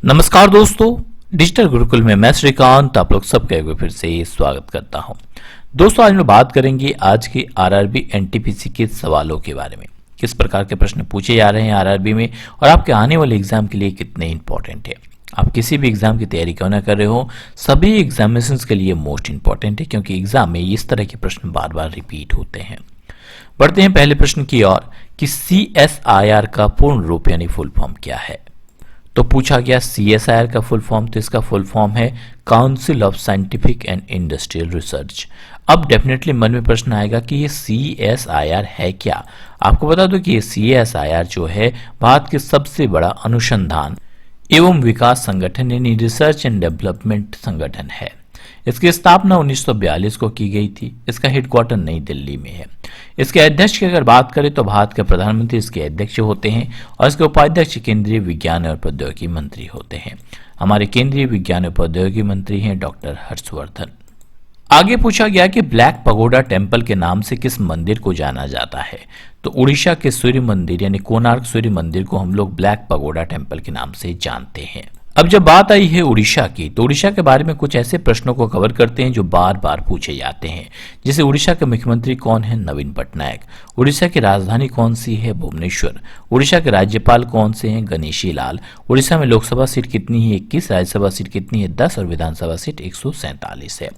नमस्कार दोस्तों, डिजिटल गुरुकुल में मैं श्रीकांत आप लोग सबका एक बार फिर से स्वागत करता हूं। दोस्तों, आज हम बात करेंगे आज के आरआरबी एनटीपीसी के सवालों के बारे में। किस प्रकार के प्रश्न पूछे जा रहे हैं आरआरबी में और आपके आने वाले एग्जाम के लिए कितने इंपॉर्टेंट है। आप किसी भी एग्जाम की तैयारी क्यों ना कर रहे हो, सभी एग्जामिनेशंस के लिए मोस्ट इंपॉर्टेंट है, क्योंकि एग्जाम में इस तरह के प्रश्न बार बार रिपीट होते हैं। बढ़ते हैं पहले प्रश्न की ओर कि CSIR का पूर्ण रूप यानी फुल फॉर्म क्या है। तो पूछा गया CSIR का फुल फॉर्म, तो इसका फुल फॉर्म है council of scientific and industrial research. अब डेफिनेटली मन में प्रश्न आएगा कि ये CSIR है क्या। आपको बता दो कि ये CSIR जो है भारत के सबसे बड़ा अनुसंधान एवं विकास संगठन यानी रिसर्च एंड डेवलपमेंट संगठन है। इसकी स्थापना 1942 को की गई थी। इसका हेडक्वार्टर नई दिल्ली में है। इसके अध्यक्ष की अगर बात करें तो भारत के प्रधानमंत्री इसके अध्यक्ष होते हैं और इसके उपाध्यक्ष केंद्रीय विज्ञान और प्रौद्योगिकी मंत्री होते हैं। हमारे केंद्रीय विज्ञान और प्रौद्योगिकी मंत्री हैं डॉक्टर हर्षवर्धन। आगे पूछा गया कि ब्लैक पगोडा टेम्पल के नाम से किस मंदिर को जाना जाता है। तो उड़ीसा के सूर्य मंदिर यानी कोणार्क सूर्य मंदिर को हम लोग ब्लैक पगोडा टेम्पल के नाम से जानते हैं। अब जब बात आई है उड़ीसा की, तो उड़ीसा के बारे में कुछ ऐसे प्रश्नों को कवर करते हैं जो बार बार पूछे जाते हैं। जैसे उड़ीसा के मुख्यमंत्री कौन है? नवीन पटनायक। उड़ीसा की राजधानी कौन सी है? भुवनेश्वर। उड़ीसा के राज्यपाल कौन से हैं? गणेशी लाल। उड़ीसा में लोकसभा सीट कितनी है? 21। राज्यसभा सीट कितनी है? 10 और विधानसभा सीट 147 है।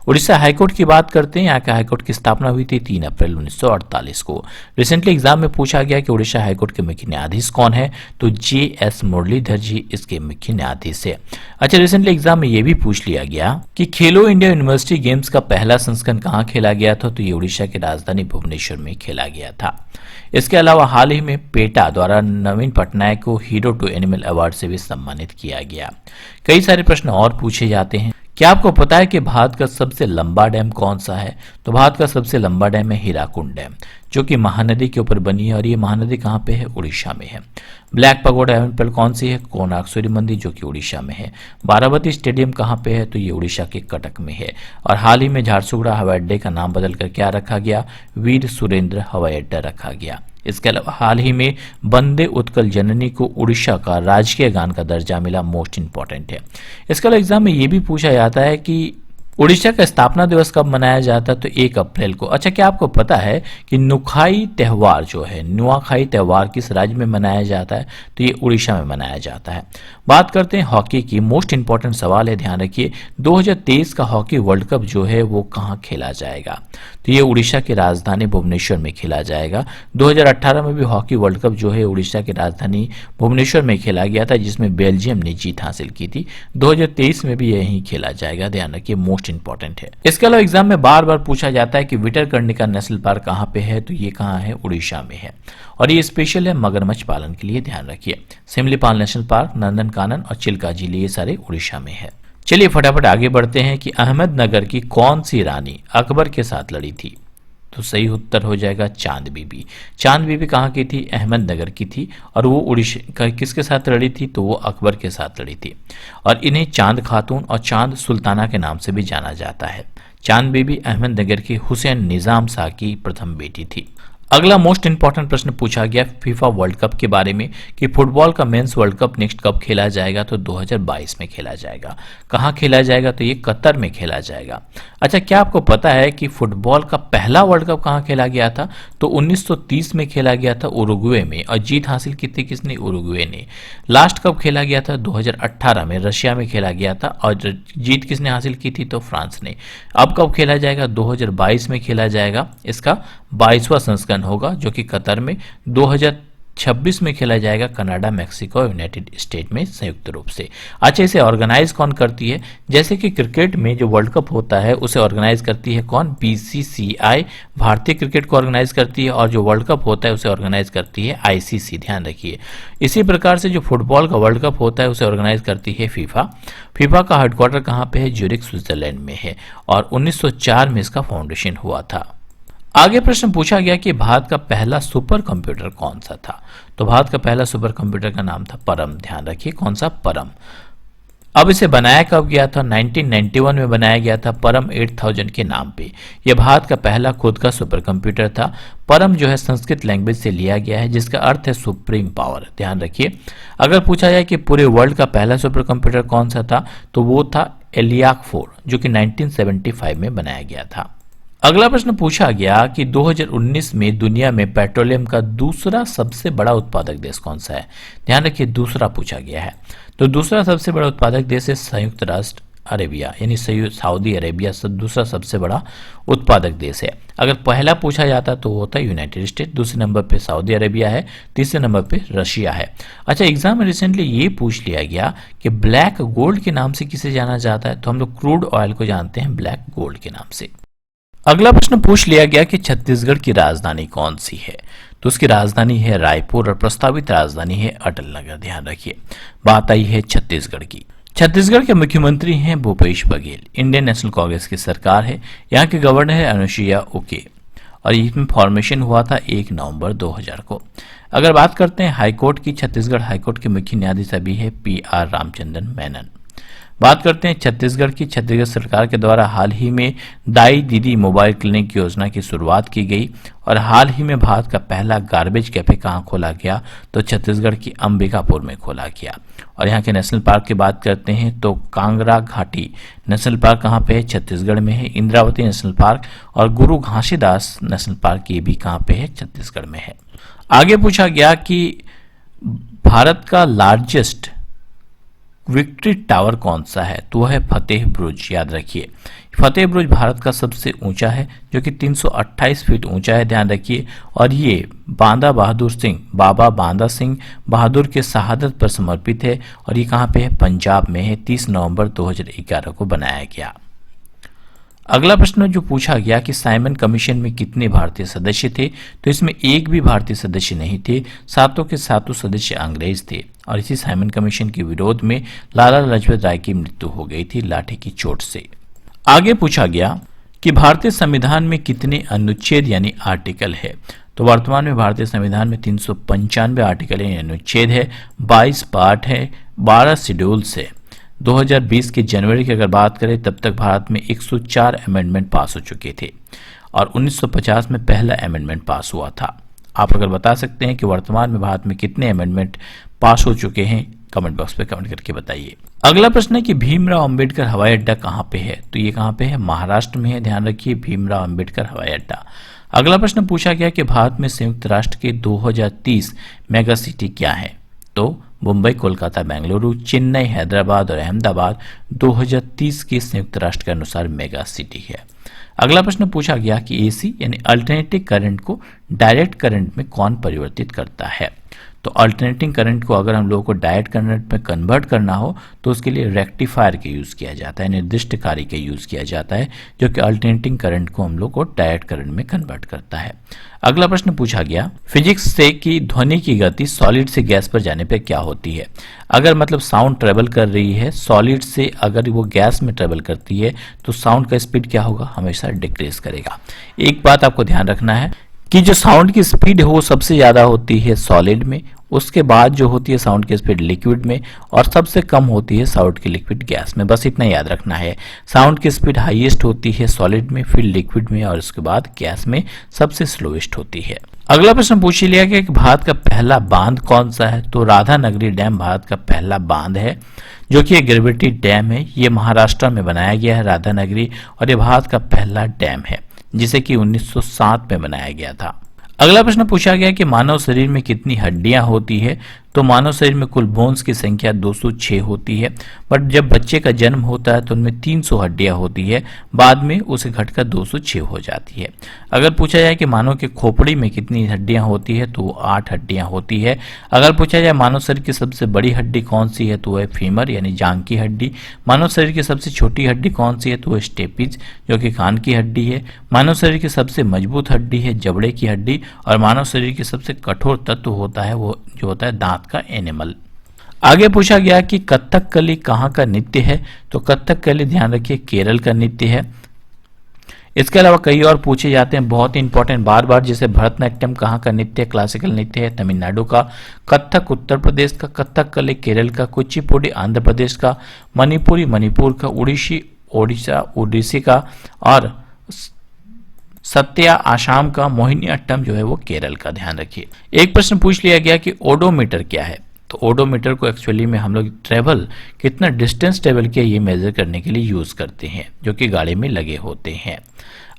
उड़ीसा हाईकोर्ट की बात करते हैं। यहाँ के हाईकोर्ट की स्थापना हुई थी 3 अप्रैल 1948 को। रिसेंटली एग्जाम में पूछा गया कि उड़ीसा हाईकोर्ट के मुख्य न्यायाधीश कौन है? तो JS मुरलीधर जी इसके मुख्य न्यायाधीश है। अच्छा, रिसेंटली एग्जाम में यह भी पूछ लिया गया कि खेलो इंडिया यूनिवर्सिटी गेम्स का पहला संस्करण कहां खेला गया था। तो ये उड़ीसा की राजधानी भुवनेश्वर में खेला गया था। इसके अलावा हाल ही में पेटा द्वारा नवीन पटनायक को हीरो टू एनिमल अवार्ड से भी सम्मानित किया गया। कई सारे प्रश्न और पूछे जाते हैं। क्या आपको पता है कि भारत का सबसे लंबा डैम कौन सा है? तो भारत का सबसे लंबा डैम है हीराकुंड डैम, जो कि महानदी के ऊपर बनी है और ये महानदी कहाँ पे है? उड़ीसा में है। ब्लैक पगोडा टेम्पल कौन सी है? कोणार्क सूर्य मंदिर, जो कि उड़ीसा में है। बारावती स्टेडियम कहाँ पे है? तो ये उड़ीसा के कटक में है। और हाल ही में झारसुगुड़ा हवाई अड्डे का नाम बदलकर क्या रखा गया? वीर सुरेंद्र हवाई अड्डा रखा गया। इसके अलावा हाल ही में वंदे उत्कल जननी को उड़ीसा का राजकीय गान का दर्जा मिला, मोस्ट इंपॉर्टेंट है। इसके अलावा एग्जाम में यह भी पूछा जाता है कि उड़ीसा का स्थापना दिवस कब मनाया जाता है? तो 1 अप्रैल को। अच्छा, क्या आपको पता है कि नुखाई त्योहार जो है, नुआखाई त्योहार किस राज्य में मनाया जाता है? तो ये उड़ीसा में मनाया जाता है। बात करते हैं हॉकी की। मोस्ट इंपॉर्टेंट सवाल है, ध्यान रखिए। 2023 का हॉकी वर्ल्ड कप जो है वो कहाँ खेला जाएगा? तो ये उड़ीसा की राजधानी भुवनेश्वर में खेला जाएगा। 2018 में भी हॉकी वर्ल्ड कप जो है उड़ीसा की राजधानी भुवनेश्वर में खेला गया था, जिसमें बेल्जियम ने जीत हासिल की थी। 2023 में भी यही खेला जाएगा, ध्यान रखिए, मोस्ट इंपॉर्टेंट है। इसके अलावा एग्जाम में बार बार पूछा जाता है कि विटरकर्णिका नेशनल पार्क कहां पे है? तो ये कहां है? उड़ीसा में है। और ये स्पेशल है मगरमच्छ पालन के लिए, ध्यान रखिए। सिमलीपाल नेशनल पार्क, नंदनकानन और चिल्का झील ये सारे उड़ीसा में है। चलिए फटाफट आगे बढ़ते हैं कि अहमदनगर की कौन सी रानी अकबर के साथ लड़ी थी? तो सही उत्तर हो जाएगा चांद बीबी। चांद बीबी कहाँ की थी? अहमदनगर की थी। और वो उड़ीसा किसके साथ लड़ी थी? तो वो अकबर के साथ लड़ी थी। और इन्हें चांद खातून और चांद सुल्ताना के नाम से भी जाना जाता है। चांद बीबी अहमदनगर के हुसैन निजाम शाह की प्रथम बेटी थी। अगला मोस्ट इंपॉर्टेंट प्रश्न पूछा गया फीफा वर्ल्ड कप के बारे में कि फुटबॉल का मेंस वर्ल्ड कप नेक्स्ट कब खेला जाएगा? तो 2022 में खेला जाएगा। कहाँ खेला जाएगा? तो ये कतर में खेला जाएगा। अच्छा, क्या आपको पता है कि फुटबॉल का पहला वर्ल्ड कप कहाँ खेला गया था? तो 1930 में खेला गया था उरुग्वे में। और जीत हासिल की थी किसने? उरुग्वे ने। लास्ट कब खेला गया था? 2018 में रशिया में खेला गया था। और जीत किसने हासिल की थी? तो फ्रांस ने। अब कब खेला जाएगा? 2022 में खेला जाएगा। इसका 22वां संस्करण होगा, जो कि कतर में 2026 में खेला जाएगा। कनाडा, मैक्सिको और यूनाइटेड स्टेट में संयुक्त रूप से। अच्छा, इसे ऑर्गेनाइज कौन करती है? जैसे कि क्रिकेट में जो वर्ल्ड कप होता है उसे ऑर्गेनाइज करती है कौन? BCCI भारतीय क्रिकेट को ऑर्गेनाइज करती है। और जो वर्ल्ड कप होता है उसे ऑर्गेनाइज करती है ICC, ध्यान रखिए। इसी प्रकार से जो फुटबॉल का वर्ल्ड कप होता है उसे ऑर्गेनाइज करती है फीफा। फीफा का हेडक्वार्टर कहाँ पे है? ज्यूरिख, स्विट्जरलैंड में है। और 1904 में इसका फाउंडेशन हुआ था। आगे प्रश्न पूछा गया कि भारत का पहला सुपर कंप्यूटर कौन सा था? तो भारत का पहला सुपर कंप्यूटर का नाम था परम, ध्यान रखिए। कौन सा? परम। अब इसे बनाया कब गया था? 1991 में बनाया गया था परम 8000 के नाम पे। यह भारत का पहला खुद का सुपर कंप्यूटर था। परम जो है संस्कृत लैंग्वेज से लिया गया है, जिसका अर्थ है सुप्रीम पावर। ध्यान रखिए, अगर पूछा जाए कि पूरे वर्ल्ड का पहला सुपर कंप्यूटर कौन सा था, तो वो था एलियाक 4, जो कि 1975 में बनाया गया था। अगला प्रश्न पूछा गया कि 2019 में दुनिया में पेट्रोलियम का दूसरा सबसे बड़ा उत्पादक देश कौन सा है? ध्यान रखिए, दूसरा पूछा गया है। तो दूसरा सबसे बड़ा उत्पादक देश है संयुक्त राष्ट्र अरेबिया, यानी सऊदी अरेबिया दूसरा सबसे बड़ा उत्पादक देश है। अगर पहला पूछा जाता तो वो होता है यूनाइटेड स्टेट, दूसरे नंबर पे सऊदी अरेबिया है, तीसरे नंबर पे रशिया है। अच्छा, एग्जाम में रिसेंटली ये पूछ लिया गया कि ब्लैक गोल्ड के नाम से किसे जाना जाता है, तो हम लोग क्रूड ऑयल को जानते हैं ब्लैक गोल्ड के नाम से। अगला प्रश्न पूछ लिया गया कि छत्तीसगढ़ की राजधानी कौन सी है, तो उसकी राजधानी है रायपुर और प्रस्तावित राजधानी है अटल नगर। ध्यान रखिए, बात आई है छत्तीसगढ़ की। छत्तीसगढ़ के मुख्यमंत्री हैं भूपेश बघेल। इंडियन नेशनल कांग्रेस की सरकार है। यहाँ के गवर्नर है अनुसुईया उइके और इसमें फॉर्मेशन हुआ था 1 नवंबर 2000 को। अगर बात करते हैं हाईकोर्ट की, छत्तीसगढ़ हाईकोर्ट के मुख्य न्यायाधीश अभी है PR रामचंद्रन मेनन। बात करते हैं छत्तीसगढ़ की, छत्तीसगढ़ सरकार के द्वारा हाल ही में दाई दीदी मोबाइल क्लिनिक योजना की शुरुआत की गई और हाल ही में भारत का पहला गार्बेज कैफे कहाँ खोला गया, तो छत्तीसगढ़ की अंबिकापुर में खोला गया। और यहाँ के नेशनल पार्क की बात करते हैं तो कांगड़ा घाटी नेशनल पार्क कहाँ पे है? छत्तीसगढ़ में है। इंद्रावती नेशनल पार्क और गुरु घासीदास नेशनल पार्क ये भी कहाँ पे है? छत्तीसगढ़ में है। आगे पूछा गया कि भारत का लार्जेस्ट विक्ट्री टावर कौन सा है, तो वह है फतेह बुर्ज। याद रखिए, फतेह बुर्ज भारत का सबसे ऊंचा है, जो कि 328 फीट ऊंचा है। ध्यान रखिए, और ये बाबा बांदा सिंह बहादुर के शहादत पर समर्पित है और ये कहाँ पे है? पंजाब में है। 30 नवंबर 2011 को बनाया गया। अगला प्रश्न जो पूछा गया कि साइमन कमीशन में कितने भारतीय सदस्य थे, तो इसमें एक भी भारतीय सदस्य नहीं थे, सातों के सातों सदस्य अंग्रेज थे। और इसी साइमन कमीशन के विरोध में लाला लाजपत राय की मृत्यु हो गई थी लाठी की चोट से। आगे पूछा गया कि भारतीय संविधान में कितने अनुच्छेद यानी आर्टिकल है, तो वर्तमान में भारतीय संविधान में 395 आर्टिकल यानी अनुच्छेद है, 22 पार्ट है, 12 शेड्यूल्स है। 2020 के जनवरी की अगर बात करें तब तक भारत में 104 अमेंडमेंट पास हो चुके थे और 1950 में पहला अमेंडमेंट पास हुआ था। आप अगर बता सकते हैं कि वर्तमान में भारत में कितने अमेंडमेंट पास हो चुके हैं, कमेंट बॉक्स पे कमेंट करके बताइए। अगला प्रश्न है कि भीमराव अंबेडकर हवाई अड्डा कहाँ पे है, तो ये कहाँ पे है? महाराष्ट्र में है। ध्यान रखिए, भीमराव अंबेडकर हवाई अड्डा। अगला प्रश्न पूछा गया कि भारत में संयुक्त राष्ट्र के 2030 मेगा सिटी क्या है, तो मुंबई, कोलकाता, बेंगलुरु, चेन्नई, हैदराबाद और अहमदाबाद 2030 के संयुक्त राष्ट्र के अनुसार मेगा सिटी है। अगला प्रश्न पूछा गया कि AC यानी अल्टरनेटिव करंट को डायरेक्ट करंट में कौन परिवर्तित करता है, तो अल्टरनेटिंग करंट को अगर हम लोगों को डायरेक्ट करंट में कन्वर्ट करना हो तो उसके लिए रेक्टिफायर का यूज़ किया जाता है, निर्दिष्टकारी का यूज़ किया जाता है, जो कि अल्टरनेटिंग करंट को हम लोग को डायरेक्ट करंट में कन्वर्ट करता है। अगला प्रश्न पूछा गया फिजिक्स से कि ध्वनि की गति सॉलिड से गैस पर जाने पर क्या होती है। अगर मतलब साउंड ट्रेवल कर रही है सॉलिड से, अगर वो गैस में ट्रेवल करती है तो साउंड का स्पीड क्या होगा? हमेशा डिक्रीज करेगा। एक बात आपको ध्यान रखना है कि जो साउंड की स्पीड है वो सबसे ज़्यादा होती है सॉलिड में, उसके बाद जो होती है साउंड की स्पीड लिक्विड में, और सबसे कम होती है साउंड की लिक्विड गैस में। बस इतना याद रखना है, साउंड की स्पीड हाईएस्ट होती है सॉलिड में, फिर लिक्विड में और उसके बाद गैस में सबसे स्लोएस्ट होती है। अगला प्रश्न पूछ लिया गया कि भारत का पहला बांध कौन सा है, तो राधानगरी डैम भारत का पहला बांध है, जो कि एक ग्रेविटी डैम है। ये महाराष्ट्र में बनाया गया है राधानगरी, और ये भारत का पहला डैम है जिसे कि 1907 में बनाया गया था। अगला प्रश्न पूछा गया कि मानव शरीर में कितनी हड्डियां होती है, तो मानव शरीर में कुल बोन्स की संख्या 206 होती है, बट जब बच्चे का जन्म होता है तो उनमें 300 हड्डियां होती है, बाद में उसे घटकर 206 हो जाती है। अगर पूछा जाए कि मानव के खोपड़ी में कितनी हड्डियां होती है, तो वो 8 हड्डियां होती है। अगर पूछा जाए मानव शरीर की सबसे बड़ी हड्डी कौन सी है, तो वह फीमर यानी जांघ की हड्डी। मानव शरीर की सबसे छोटी हड्डी कौन सी है, तो वह स्टेपिज जो कि कान की हड्डी है। मानव शरीर की सबसे मजबूत हड्डी है जबड़े की हड्डी, और मानव शरीर की सबसे कठोर तत्व होता है वो जो होता है दांत का एनिमल। आगे पूछा गया कि कथकली कहाँ का नृत्य है, तो कथकली ध्यान रखिए केरल का नृत्य है। इसके अलावा कई और पूछे जाते हैं बहुत ही इंपॉर्टेंट बार बार, जैसे भरतनाट्यम कहाँ का नृत्य है, क्लासिकल नृत्य है, तमिलनाडु का, कथक उत्तर प्रदेश का, कथक कली केरल का, कुचिपुड़ी आंध्र प्रदेश का, मणिपुरी मणिपुर का, उड़ीसी का, और सत्या आसाम का, मोहिनीअट्टम जो है वो केरल का। ध्यान रखिए। एक प्रश्न पूछ लिया गया कि ओडोमीटर क्या है, तो ओडोमीटर को एक्चुअली में हम लोग ट्रेवल कितना डिस्टेंस ट्रेवल किया ये मेजर करने के लिए यूज करते हैं, जो कि गाड़ी में लगे होते हैं।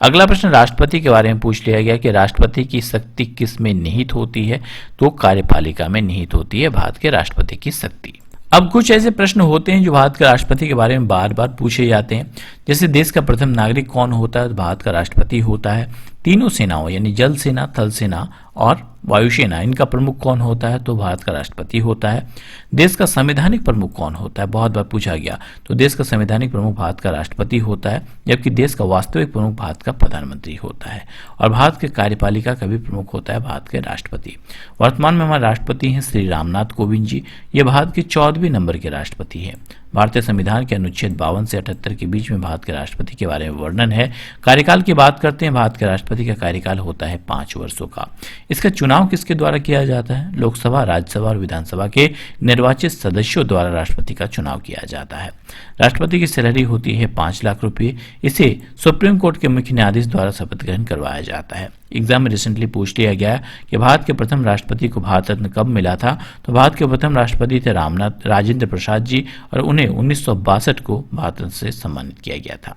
अगला प्रश्न राष्ट्रपति के बारे में पूछ लिया गया कि राष्ट्रपति की शक्ति किस में निहित होती है, तो कार्यपालिका में निहित होती है भारत के राष्ट्रपति की शक्ति। अब कुछ ऐसे प्रश्न होते हैं जो भारत के राष्ट्रपति के बारे में बार बार पूछे जाते हैं, जैसे देश का प्रथम नागरिक कौन होता है, भारत का राष्ट्रपति होता है। तीनों सेनाओं यानी जल सेना, थल सेना और वायुसेना, इनका प्रमुख कौन होता है, तो भारत का राष्ट्रपति होता है। देश का संवैधानिक प्रमुख कौन होता है, बहुत बार पूछा गया, तो देश का संवैधानिक प्रमुख भारत का राष्ट्रपति होता है, जबकि देश का वास्तविक प्रमुख भारत का प्रधानमंत्री होता है। और भारत के कार्यपालिका का भी प्रमुख होता है भारत के राष्ट्रपति। वर्तमान में हमारे राष्ट्रपति हैं श्री रामनाथ कोविंद जी, ये भारत के 14वें नंबर के राष्ट्रपति हैं। भारतीय संविधान के अनुच्छेद 52 से 78 के बीच में भारत के राष्ट्रपति के बारे में वर्णन है। कार्यकाल की बात करते हैं, भारत के राष्ट्रपति का कार्यकाल होता है 5 वर्षों का। इसका चुनाव किसके द्वारा किया जाता है, लोकसभा, राज्यसभा और विधानसभा के निर्वाचित सदस्यों द्वारा राष्ट्रपति का चुनाव किया जाता है। राष्ट्रपति की सैलरी होती है 5 लाख रुपये। इसे सुप्रीम कोर्ट के मुख्य न्यायाधीश द्वारा शपथ ग्रहण करवाया जाता है। एग्जाम में रिसेंटली पूछ लिया गया कि भारत के प्रथम राष्ट्रपति को भारत रत्न कब मिला था, तो भारत के प्रथम राष्ट्रपति थे राजेंद्र प्रसाद जी, और उन्हें 1962 को भारत रत्न से सम्मानित किया गया था।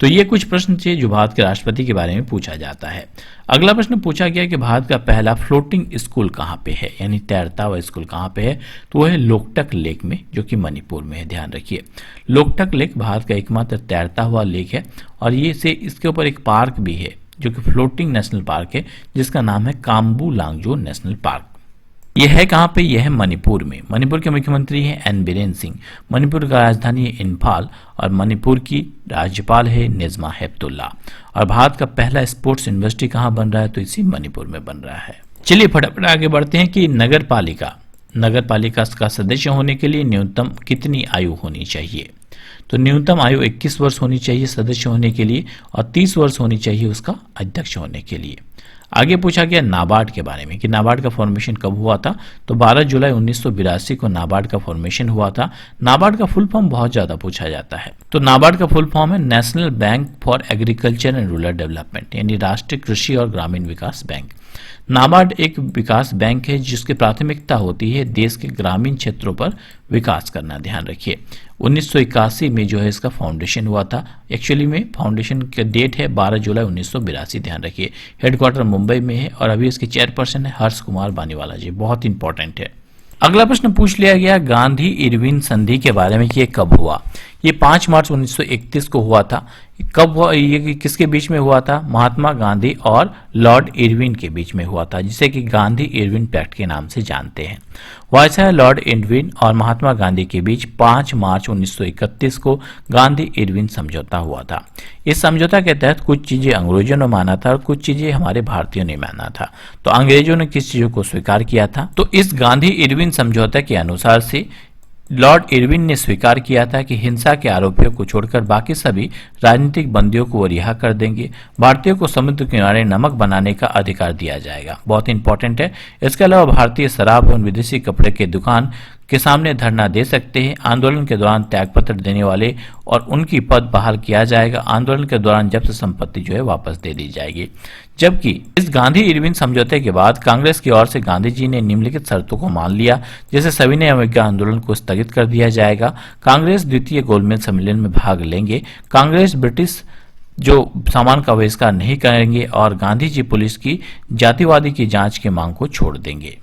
तो ये कुछ प्रश्न थे जो भारत के राष्ट्रपति के बारे में पूछा जाता है। अगला प्रश्न पूछा गया कि भारत का पहला फ्लोटिंग स्कूल कहाँ पे है, यानी तैरता हुआ स्कूल कहाँ पे है, तो वह है लोकटक लेक में, जो कि मणिपुर में है। ध्यान रखिए, लोकटक लेक भारत का एकमात्र तैरता हुआ लेक है, और ये से इसके ऊपर एक पार्क भी है जो कि फ्लोटिंग नेशनल पार्क है, जिसका नाम है काम्बू लांगजो नेशनल पार्क। यह है कहाँ पे, यह है मणिपुर में। मणिपुर के मुख्यमंत्री हैं एन बीरेन सिंह, मणिपुर का राजधानी है इम्फाल, और मणिपुर की राज्यपाल है निज़्मा हेपतुल्ला। और भारत का पहला स्पोर्ट्स यूनिवर्सिटी कहाँ बन रहा है, तो इसी मणिपुर में बन रहा है। चलिए फटाफट आगे बढ़ते हैं कि नगर पालिका का सदस्य होने के लिए न्यूनतम कितनी आयु होनी चाहिए, तो न्यूनतम आयु 21 वर्ष होनी चाहिए सदस्य होने के लिए, और 30 वर्ष होनी चाहिए उसका अध्यक्ष होने के लिए। आगे पूछा गया नाबार्ड के बारे में कि नाबार्ड का फॉर्मेशन कब हुआ था, तो 12 जुलाई 1982 को नाबार्ड का फॉर्मेशन हुआ था। नाबार्ड का फुल फॉर्म बहुत ज्यादा पूछा जाता है, तो नाबार्ड का फुल फॉर्म है national bank for agriculture and rural development, यानी राष्ट्रीय कृषि और ग्रामीण विकास बैंक। नाबार्ड एक विकास बैंक है जिसकी प्राथमिकता होती है देश के ग्रामीण क्षेत्रों पर विकास करना। ध्यान रखिए, 1981 में जो है इसका फाउंडेशन हुआ था। एक्चुअली में फाउंडेशन का डेट है 12 जुलाई 1982। ध्यान रखिए, हेडक्वार्टर मुंबई में है, और अभी इसके चेयरपर्सन है हर्ष कुमार बानीवाला जी, बहुत इंपॉर्टेंट है। अगला प्रश्न पूछ लिया गया गांधी इरविन संधि के बारे में कि ये कब हुआ। ये 5 मार्च 1931 को हुआ था। कब हुआ, ये किसके बीच में हुआ था, महात्मा गांधी और लॉर्ड इरविन के बीच में हुआ था, जिसे कि गांधी इरविन पैक्ट के नाम से जानते हैं। वायसराय लॉर्ड इरविन और महात्मा गांधी के बीच 5 मार्च 1931 को गांधी इरविन समझौता हुआ था। इस समझौता के तहत कुछ चीजें अंग्रेजों ने माना था और कुछ चीजें हमारे भारतीयों ने माना था। तो अंग्रेजों ने किस चीजों को स्वीकार किया था, तो इस गांधी इरविन समझौता के अनुसार से लॉर्ड इरविन ने स्वीकार किया था कि हिंसा के आरोपियों को छोड़कर बाकी सभी राजनीतिक बंदियों को वो रिहा कर देंगे। भारतीयों को समुद्र किनारे नमक बनाने का अधिकार दिया जाएगा, बहुत इंपॉर्टेंट है। इसके अलावा भारतीय शराब एवं विदेशी कपड़े की दुकान के सामने धरना दे सकते हैं। आंदोलन के दौरान त्यागपत्र देने वाले और उनकी पद बहाल किया जाएगा। आंदोलन के दौरान जब्त संपत्ति जो है वापस दे दी जाएगी। जबकि इस गांधी इरविन समझौते के बाद कांग्रेस की ओर से गांधी जी ने निम्नलिखित शर्तों को मान लिया, जैसे सविनय अवज्ञा आंदोलन को स्थगित कर दिया जाएगा, कांग्रेस द्वितीय गोलमेज सम्मेलन में भाग लेंगे, कांग्रेस ब्रिटिश जो सामान का बहिष्कार नहीं करेंगे, और गांधी जी पुलिस की जातिवादी की जांच की मांग को छोड़ देंगे,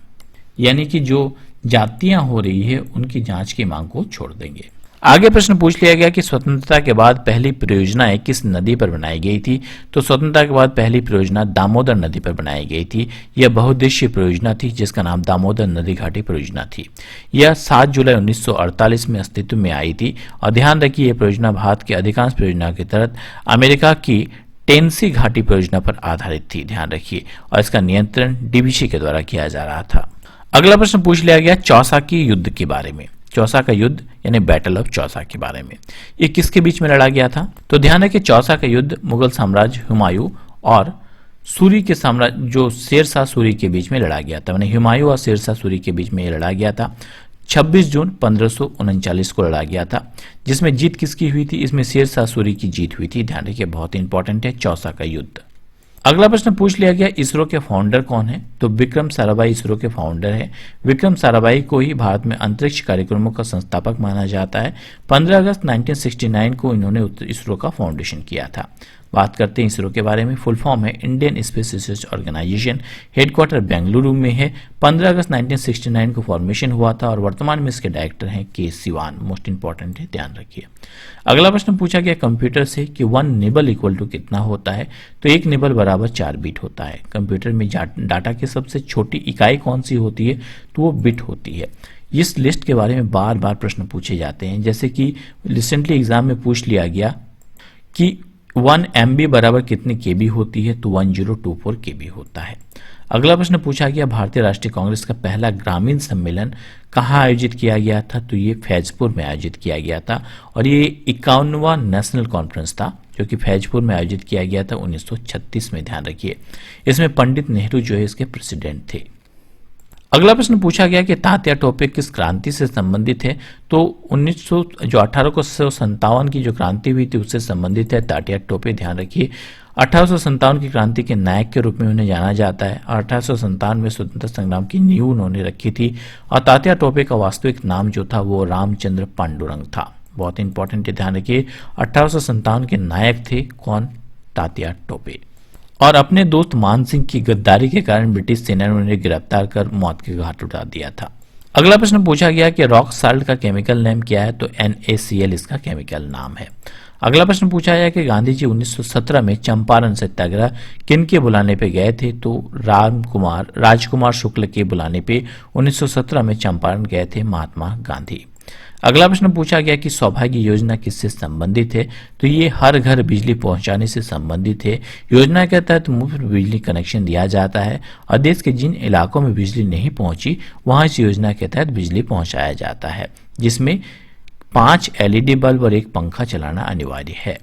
यानी कि जो जातियां हो रही है उनकी जांच की मांग को छोड़ देंगे। आगे प्रश्न पूछ लिया गया कि स्वतंत्रता के बाद पहली परियोजना किस नदी पर बनाई गई थी, तो स्वतंत्रता के बाद पहली परियोजना दामोदर नदी पर बनाई गई थी। यह बहुउद्देशीय परियोजना थी जिसका नाम दामोदर नदी घाटी परियोजना थी। यह 7 जुलाई 1948 में अस्तित्व में आई थी, और ध्यान रखिए यह परियोजना भारत की अधिकांश परियोजना के तहत अमेरिका की टेनेसी घाटी परियोजना पर आधारित थी। ध्यान रखिए, और इसका नियंत्रण डीवीसी के द्वारा किया जा रहा था। अगला प्रश्न पूछ लिया गया चौसा की युद्ध के बारे में। चौसा का युद्ध यानी बैटल ऑफ चौसा के बारे में। ये किसके बीच में लड़ा गया था? तो ध्यान है कि चौसा का युद्ध मुगल साम्राज्य हुमायूं और सूरी के साम्राज्य जो शेरशाह सूरी के बीच में लड़ा गया था, यानी हुमायूं और शेरशाह सूरी के बीच में ये लड़ा गया था। 26 जून 1539 को लड़ा गया था, जिसमें जीत किसकी हुई थी? इसमें शेरशाह सूरी की जीत हुई थी। ध्यान रखिए, बहुत ही इंपॉर्टेंट है चौसा का युद्ध। अगला प्रश्न पूछ लिया गया, इसरो के फाउंडर कौन है? तो विक्रम साराभाई इसरो के फाउंडर है। विक्रम साराभाई को ही भारत में अंतरिक्ष कार्यक्रमों का संस्थापक माना जाता है। 15 अगस्त 1969 को इन्होंने इसरो का फाउंडेशन किया था। बात करते हैं इसरो के बारे में। फुल फॉर्म है Indian space research organisation. Headquarter Bengaluru में है। 15 अगस्त 1969 को फॉर्मेशन हुआ था और वर्तमान में इसके डायरेक्टर हैं के सिवान। मोस्ट इंपॉर्टेंट है, ध्यान रखिए। अगला प्रश्न पूछा गया कंप्यूटर से कि 1 निबल इक्वल टू कितना होता है? तो 1 निबल बराबर 4 बिट होता है। कंप्यूटर में डाटा की सबसे छोटी इकाई कौन सी होती है? तो वो बिट होती है। इस लिस्ट के बारे में बार बार प्रश्न पूछे जाते हैं, जैसे कि रिसेंटली एग्जाम में पूछ लिया गया कि 1 MB बराबर कितनी KB होती है? तो 1024 KB होता है। अगला प्रश्न पूछा गया भारतीय राष्ट्रीय कांग्रेस का पहला ग्रामीण सम्मेलन कहाँ आयोजित किया गया था? तो ये फैजपुर में आयोजित किया गया था और ये 51वां नेशनल कॉन्फ्रेंस था जो कि फैजपुर में आयोजित किया गया था 1936 में। ध्यान रखिए, इसमें पंडित नेहरू जो है इसके प्रेसिडेंट थे। अगला प्रश्न पूछा गया कि तात्या टोपे किस क्रांति से संबंधित है? तो 1857 की जो क्रांति हुई थी उससे संबंधित है तात्या टोपे। ध्यान रखिए, 1857 की क्रांति के नायक के रूप में उन्हें जाना जाता है और 1857 में स्वतंत्रता संग्राम की नींव उन्होंने रखी थी और तात्या टोपे का वास्तविक नाम जो था वो रामचंद्र पांडुरंग था। बहुत इंपॉर्टेंट है, ध्यान रखिए। 1857 के नायक थे कौन? तात्या टोपे। और अपने दोस्त मान सिंह की गद्दारी के कारण ब्रिटिश सेना ने उन्हें गिरफ्तार कर मौत के घाट उतार दिया था। अगला प्रश्न पूछा गया कि रॉक साल्ट का केमिकल नेम क्या है? तो NaCl इसका केमिकल नाम है। अगला प्रश्न पूछा गया कि गांधी जी 1917 में चंपारण सत्याग्रह किन के बुलाने पे गए थे? तो राजकुमार शुक्ल के बुलाने पे 1917 में चंपारण गए थे महात्मा गांधी। अगला प्रश्न पूछा गया कि सौभाग्य योजना किससे संबंधित है? तो ये हर घर बिजली पहुंचाने से संबंधित है। योजना के तहत मुफ्त बिजली कनेक्शन दिया जाता है और देश के जिन इलाकों में बिजली नहीं पहुंची वहां इस योजना के तहत बिजली पहुंचाया जाता है, जिसमें 5 LED बल्ब और 1 पंखा चलाना अनिवार्य है।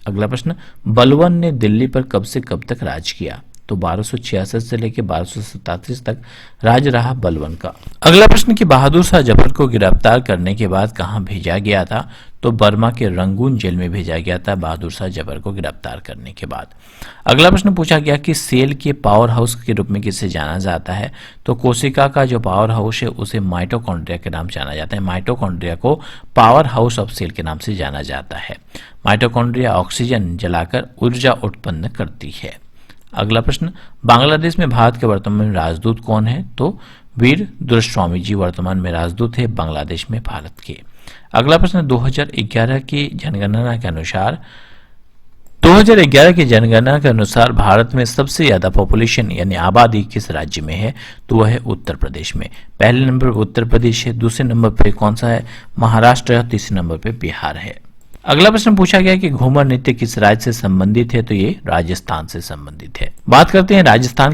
अगला प्रश्न, बलवन ने दिल्ली पर कब से कब तक राज किया? तो 1266 से लेकर 1287 तक राज रहा बलवन का। अगला प्रश्न कि बहादुर शाह जफर को गिरफ्तार करने के बाद कहां भेजा गया था? तो बर्मा के रंगून जेल में भेजा गया था बहादुर शाह जफर को गिरफ्तार करने के बाद। अगला प्रश्न पूछा गया कि सेल के पावर हाउस के रूप में किसे जाना जाता है? तो कोशिका का जो पावर हाउस है उसे माइटोकॉन्ड्रिया के नाम से जाना जाता है। माइटोकॉन्ड्रिया को पावर हाउस ऑफ सेल के नाम से जाना जाता है। माइटोकॉन्ड्रिया ऑक्सीजन जलाकर ऊर्जा उत्पन्न करती है। अगला प्रश्न, बांग्लादेश में भारत के वर्तमान में राजदूत कौन है? तो वीर दुर्स्वामी जी वर्तमान में राजदूत है बांग्लादेश में भारत के। अगला प्रश्न, 2011 की जनगणना के अनुसार भारत में सबसे ज्यादा पॉपुलेशन यानी आबादी किस राज्य में है? तो वह है उत्तर प्रदेश में। पहले नंबर पर उत्तर प्रदेश है, दूसरे नंबर पे कौन सा है? महाराष्ट्र है और तीसरे नंबर पे बिहार है। अगला प्रश्न पूछा गया कि घूमर नृत्य किस राज्य से संबंधित है? तो ये राजस्थान से संबंधित है। बात करते हैं राजस्थान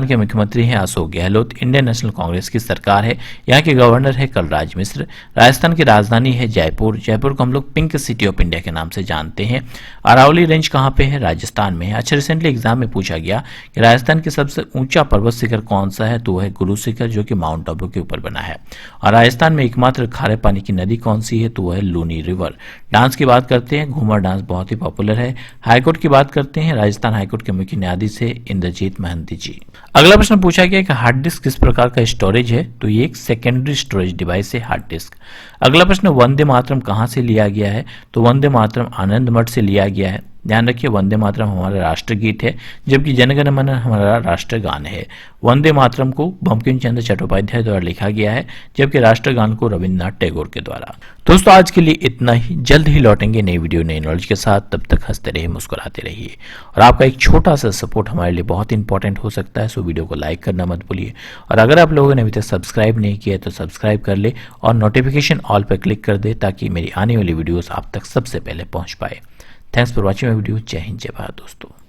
के मुख्यमंत्री हैं अशोक गहलोत। इंडियन नेशनल कांग्रेस की सरकार है। यहाँ के गवर्नर है कलराज मिश्र। राजस्थान की राजधानी है जयपुर। जयपुर को हम लोग पिंक सिटी ऑफ इंडिया के नाम से जानते हैं। अरावली रेंज कहाँ पे है? राजस्थान में है। अच्छा, रिसेंटली एग्जाम में पूछा गया कि राजस्थान के सबसे ऊंचा पर्वत शिखर कौन सा है? तो वह है गुरु शिखर जो कि माउंट आबू के ऊपर बना है। और राजस्थान में एकमात्र खारे पानी की नदी कौन सी है? तो वह है लूनी रिवर। डांस की बात करते हैं, घूमर डांस बहुत ही पॉपुलर है। हाईकोर्ट की बात करते हैं, राजस्थान हाईकोर्ट के मुख्य न्यायाधीश है इंद्रजीत महंती जी। अगला प्रश्न पूछा गया कि हार्ड डिस्क किस प्रकार का स्टोरेज है? तो ये एक सेकेंडरी स्टोरेज डिवाइस है हार्ड डिस्क। अगला प्रश्न, वंदे मातरम कहां से लिया गया है? तो वंदे मातरम आनंद मठ से लिया गया है। ध्यान रखिए, वंदे मातरम हमारा राष्ट्रगीत है जबकि जनगण मन हमारा राष्ट्रगान है। वंदे मातरम को बंकिम चंद्र चट्टोपाध्याय द्वारा लिखा गया है जबकि राष्ट्रगान को रविन्द्रनाथ टैगोर के द्वारा। दोस्तों, आज के लिए इतना ही। जल्द ही लौटेंगे नई वीडियो नई नॉलेज के साथ। तब तक हंसते रहिए, मुस्कुराते रहिए और आपका एक छोटा सा सपोर्ट हमारे लिए बहुत इंपॉर्टेंट हो सकता है। सो वीडियो को लाइक करना मत भूलिए और अगर आप लोगों ने अभी तक सब्सक्राइब नहीं किया तो सब्सक्राइब कर ले और नोटिफिकेशन ऑल पर क्लिक कर दे ताकि मेरी आने वाली वीडियोस आप तक सबसे पहले पहुंच पाए। Thanks for watching my video. जय हिंद, जय भारत दोस्तों।